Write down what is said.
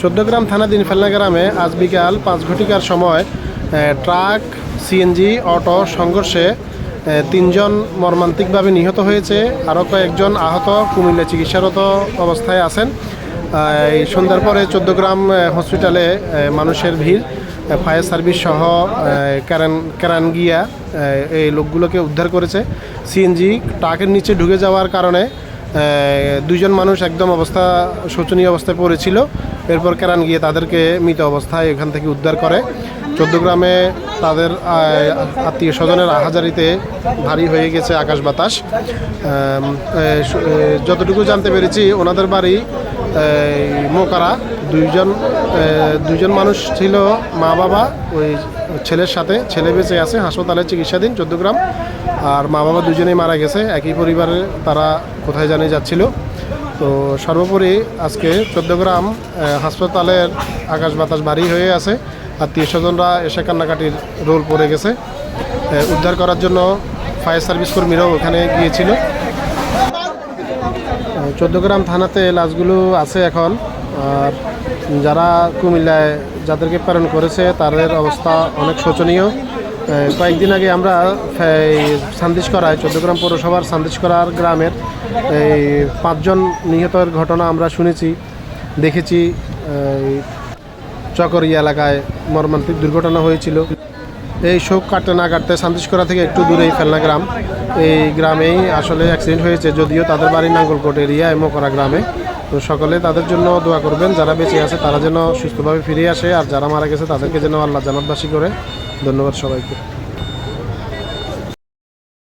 চৌদ্দগ্রাম থানাধীন ফেলনা গ্রামে আজ বিকাল 5 ঘটিকার সময় ট্রাক সিএনজি অটো সংঘর্ষে 3 জন মর্মান্তিকভাবে নিহত হয়েছে। আরও কয়েকজন আহত কুমিল্লা চিকিৎসারত অবস্থায় আছেন। এই সন্ধ্যার পরে চৌদ্দগ্রাম হসপিটালে মানুষের ভিড়, ফায়ার সার্ভিস সহ কেরান গিয়া এই লোকগুলোকে উদ্ধার করেছে। সিএনজি ট্রাকের নিচে ঢুকে যাওয়ার কারণে 2 জন মানুষ একদম শোচনীয় অবস্থায় পড়েছিল। এরপর কেরান গিয়ে তাদেরকে মৃত অবস্থায় এখান থেকে উদ্ধার করে। চৌদ্দগ্রামে তাদের আত্মীয় স্বজনের আহাজারিতে ভারী হয়ে গেছে আকাশ বাতাস। যতটুকু জানতে পেরেছি ওনাদের বাড়ি মোকারা। 2 জন মানুষ ছিল, মা বাবা, ওই ছেলের সাথে। ছেলে বেঁচে আছে, হাসপাতালে চিকিৎসাধীন চৌদ্দগ্রাম। আর মা বাবা 2জনেই মারা গেছে। একই পরিবারে তারা কোথায় জানি যাচ্ছিল। তো সর্বোপরি আজকে চৌদ্দগ্রাম হাসপাতালের আকাশ বাতাস ভারী হয়ে আছে। আত্মীয় স্বজনরা এসে কান্নাকাটির রোল পড়ে গেছে। উদ্ধার করার জন্য ফায়ার সার্ভিস কর্মীরাও ওখানে গিয়েছিল। চৌদ্দগ্রাম থানাতে লাশগুলো আছে এখন। আর যারা কুমিল্লায় যাদেরকে প্রেরণ করেছে তাদের অবস্থা অনেক শোচনীয়। কয়েকদিন আগে আমরা সান্দিশকরায় চৌদ্দগ্রাম পৌরসভার সান্দিশকরার গ্রামের 5 জন নিহতের ঘটনা আমরা শুনেছি, দেখেছি। চকরিয়া এলাকায় মর্মান্তিক দুর্ঘটনা হয়েছিল। এই শোক কাটতে না কাটতে সান্দিশকরা থেকে একটু দূরেই ফেলনা গ্রাম, এই গ্রামেই আসলে অ্যাক্সিডেন্ট হয়েছে। যদিও তাদের বাড়ি নাঙ্গলকোট এরিয়ায় মোকরা গ্রামে। তো সকলে তাদের জন্য দোয়া করবেন, যারা বেঁচে আছে তারা যেন সুস্থভাবে ফিরে আসে, আর যারা মারা গেছে তাদেরকে যেন আল্লাহ জান্নাতবাসী করে। ধন্যবাদ সবাইকে।